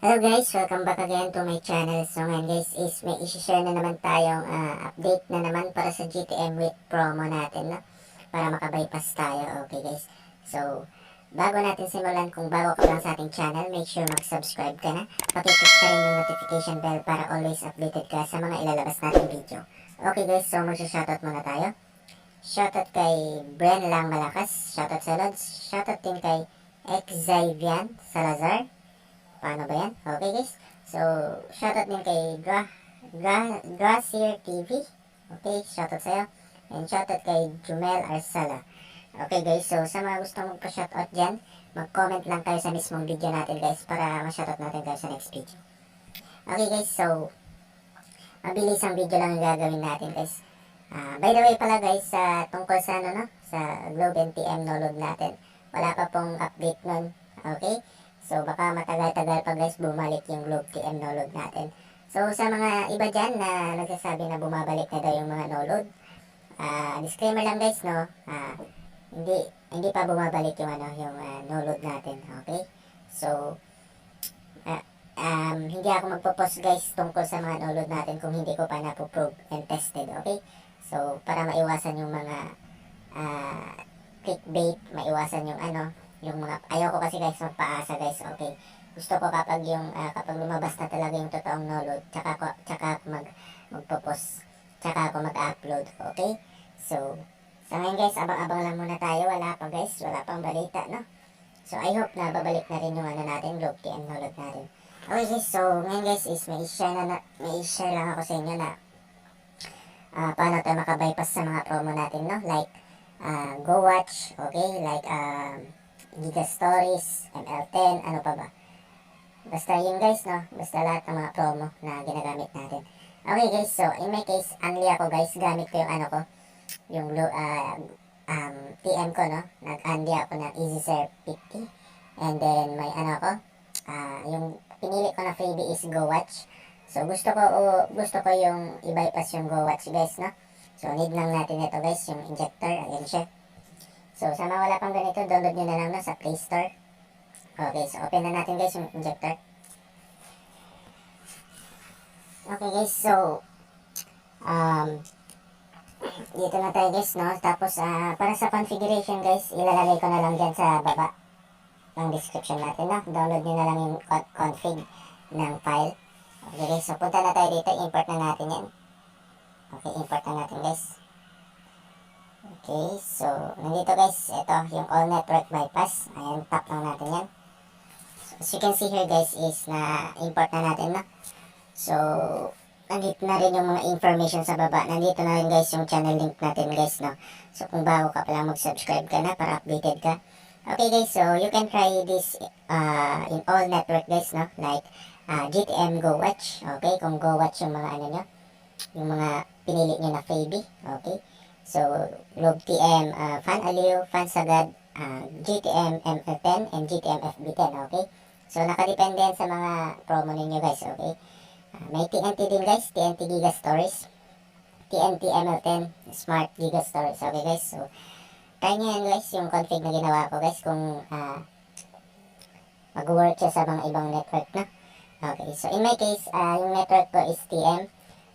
Hello guys, welcome back again to my channel. So ngayon guys is may isi-share na naman tayong update na naman para sa GTM with promo natin, no? Para makabypass tayo, okay guys. So bago natin simulan, kung bago ka lang sa ating channel, make sure mag-subscribe ka na. Pakiclick ka rin yung notification bell para always updated ka sa mga ilalabas nating video. Okay guys, so mag-shoutout muna tayo. Shoutout kay Bren Lang Malakas, shoutout sa Lods, shoutout din kay Xavian Salazar. Paano ba yan? Okay guys. So, shoutout din kay Gracier TV. Okay, shoutout sa'yo. And shoutout kay Jumel Arsala. Okay guys, so sa mga gusto magpa-shoutout dyan, mag-comment lang kayo sa mismong video natin guys para ma-shoutout natin kayo sa next video. Okay guys, so mabilis ang video lang yung gagawin natin guys. By the way pala guys, tungkol sa sa Globe NTM no-load natin, wala pa pong update nun. Okay? So baka matagal-tagal pa guys bumalik yung Globe TM no-load natin. So sa mga iba dyan na nagsasabi na bumabalik na daw yung mga no-load, disclaimer lang guys, no, hindi pa bumabalik yung yung no-load natin. Okay? So hindi ako magpo-post guys tungkol sa mga no-load natin kung hindi ko pa na-prove and tested. Okay? So para maiwasan yung mga clickbait, maiwasan yung yung mga, ayoko kasi guys magpaasa guys. Okay, gusto ko kapag yung kapag lumabas na talaga yung totoong no-load, tsaka ako magpo-post, tsaka ako mag-upload. Okay, so sa ngayon guys, abang-abang lang muna tayo. Wala pa guys, wala pang balita, no? So I hope na babalik na rin yung natin, Globe TM no-load natin. Okay guys, so ngayon guys is may i-share lang ako sa inyo na paano tayo makabypass sa mga promo natin, no? Like Go Watch, okay, like Giga Stories, ML10, ano pa ba? Basta yun guys, no? Basta lahat ng mga promo na ginagamit natin. Okay guys, so in my case, only ako guys, gamit ko yung yung TM ko, no? Nag-unli ako ng EasyServe 50. And then may yung pinili ko na freebie is Go Watch. So gusto ko yung i-bypass yung Go Watch guys, no? So need lang natin ito guys, yung injector, ayan siya. So, sa mga wala pang ganito, download nyo na lang sa Play Store. Okay, so open na natin guys yung injector. Okay guys, so dito na tayo guys, no? Tapos, para sa configuration guys, ilalagay ko na lang dyan sa baba ng description natin, no? Download nyo na lang yung config ng file. Okay guys, so punta na tayo dito, import na natin yan. Okay, import na natin guys. Okay, so nandito guys, ito yung all network bypass. Ayan, tap lang natin yan. So, as you can see here guys is na import na natin, no? So nandito na rin yung mga information sa baba. Nandito na rin guys yung channel link natin guys, no? So kung bago ka pala, mag-subscribe ka na para updated ka. Okay guys, so you can try this in all network guys, no? Like GTM Go Watch. Okay, kung Go Watch yung mga nyo, yung mga pinili nyo na freebie. Okay, so Globe TM Fan Aliw, Fan Sagad, GTM ML10 and GTM FB10. Okay, so nakadepende yan sa mga promo ninyo guys. Okay, may TNT din guys, TNT Giga Stories, TNT ML10 Smart Giga Stories. Okay guys, so try nyo yan guys yung config na ginawa ko guys kung mag-work siya sa mga ibang network na. Okay, so in my case, yung network ko is TM.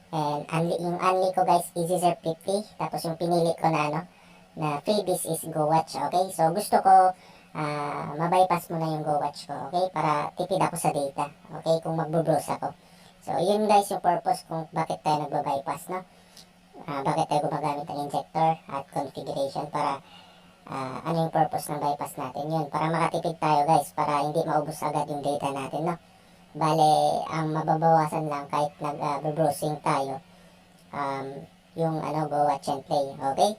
And yung unli ko guys, EasyServe 50. Tapos yung pinili ko na na freebies is Go Watch. Okay, so gusto ko mabypass muna yung Go Watch ko. Okay, para tipid ako sa data. Okay, kung magbo-browse ako. So yun guys yung purpose kung bakit tayo nagbo-bypass, no? Bakit tayo gumagamit ng injector at configuration para ano yung purpose ng bypass natin. Yun, para makatipid tayo guys, para hindi maubos agad yung data natin, no? Bale, ang mababawasan lang kahit nag-browsing tayo, yung Go Watch and Play. Okay,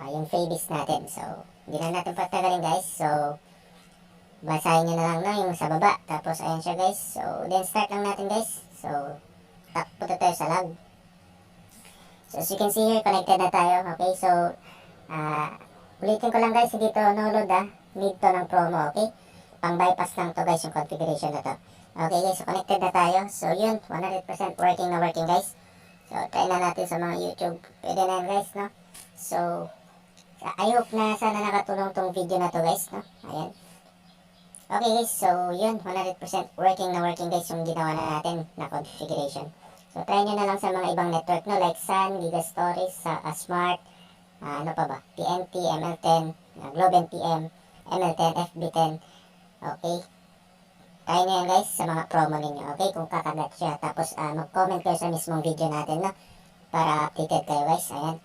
yung freebies natin. So hindi na natin patagalin guys. So basahin nyo na lang na yung sa baba. Tapos ayan siya guys. So then start lang natin guys. So punta tayo sa log. So as you can see here, connected na tayo. Okay, so ulitin ko lang guys, dito no-load need to ng promo. Okay, pang bypass lang to guys yung configuration na to. Okay guys, so connected na tayo. So yun, 100% working na working guys. So try na natin sa mga YouTube. Pwede na yan guys, no? So I hope na sana nakatulong tong video na to guys, no? Ayan. Okay guys, so yun, 100% working na working guys yung ginawa na natin na configuration. So try nyo na lang sa mga ibang network no, like Sun, Giga Stories, sa Smart, ano pa ba, TNT, ML10, Globe NTM, ML10, FB10. Okay, try nyo yan guys sa mga promo ninyo, okay, kung kakagat siya. Tapos mag-comment kayo sa mismong video natin no, para updated kayo guys. Ayan,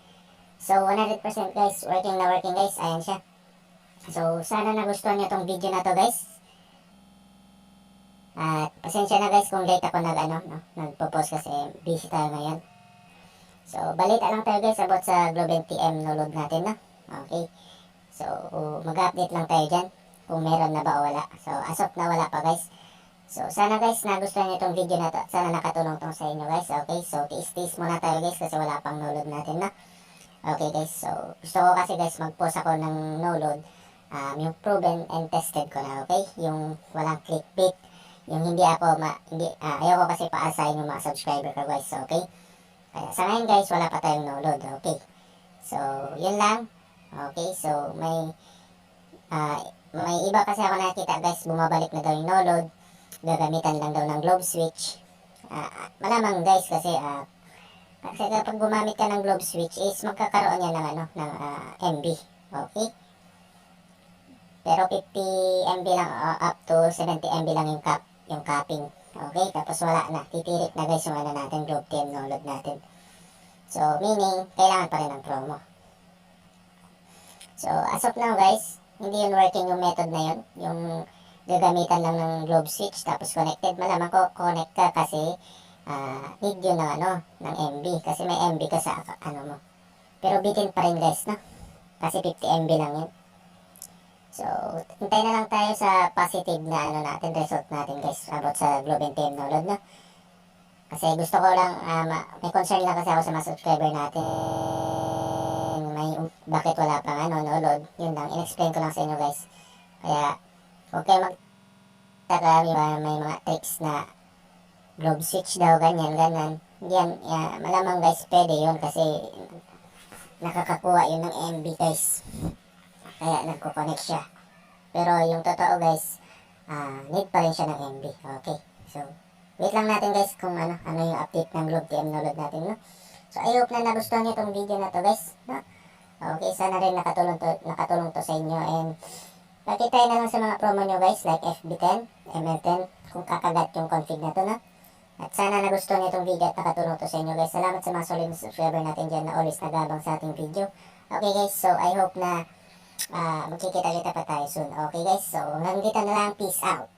so 100% guys, working na working guys. Ayan siya. So sana nagustuhan nyo tong video na to guys. At pasensya na guys kung late ako nagpo-post kasi busy tayo ngayon. So balita lang tayo guys about sa Globe NTM no load natin na. Okay. So mag-update lang tayo dyan kung meron na ba o wala. So as of na wala pa guys. So sana guys nagustuhan niyo tong video na to. Sana nakatulong tong sa inyo guys. Okay. So tiis-tiis muna tayo guys kasi wala pang no load natin na. Okay guys. So gusto ko kasi guys mag-post ako ng no load. Yung proven and tested ko na. Okay. Yung walang clickbait. Yung hindi ako ayaw ko kasi pa-assign yung mga subscriber ko guys, okay? Kaya sa ngayon guys, wala pa tayong no-load, okay? So, yun lang. Okay, so may iba kasi ako nakita guys, bumabalik na daw yung no-load. Gagamitan lang daw ng globe switch. Malamang guys kasi kapag gumamit ka ng globe switch is magkakaroon yan ng MB, okay? Pero 50 MB lang up to 70 MB lang yung capping. Okay, tapos wala na. Titirik na guys yung natin, Globe TM no-load natin. So, meaning, kailangan pa rin ng promo. So, as of now guys, hindi yun working yung method na yun. Yung gagamitan lang ng globe switch, tapos connected. Malamang ko, connect ka kasi need yun ng MB. Kasi may MB ka sa mo. Pero bitin pa rin guys, no? Kasi 50 MB lang yun. So, hintay na lang tayo sa positive na result natin guys about sa Globe NTM no-load na. Kasi gusto ko lang, may concern lang kasi ako sa mga subscriber natin. Bakit wala pang no-load. Yun lang, in-explain ko lang sa inyo guys. Kaya, huwag kayo magtaka, may mga tricks na globe switch daw, ganyan. Yan, malamang guys, pwede yun kasi nakakakuha yun ng MB guys. Kaya nagko-connect siya. Pero yung totoo guys, need pa rin siya ng MB. Okay. So, wait lang natin guys kung ano yung update ng Globe TM no-load natin, no? So, I hope na nagustuhan niyo itong video na to guys, no? Okay, sana rin nakatulong to sa inyo. And, nakitay na lang sa mga promo nyo guys, like FB10, ML10, kung kakagat yung config na to, no? At sana nagustuhan niyo itong video at nakatulong to sa inyo guys. Salamat sa mga solid subscriber natin dyan na always nagabang sa ating video. Okay guys, so I hope na magkikita-kita pa tayo soon. Okay guys, so hanggang dito na lang. Peace out.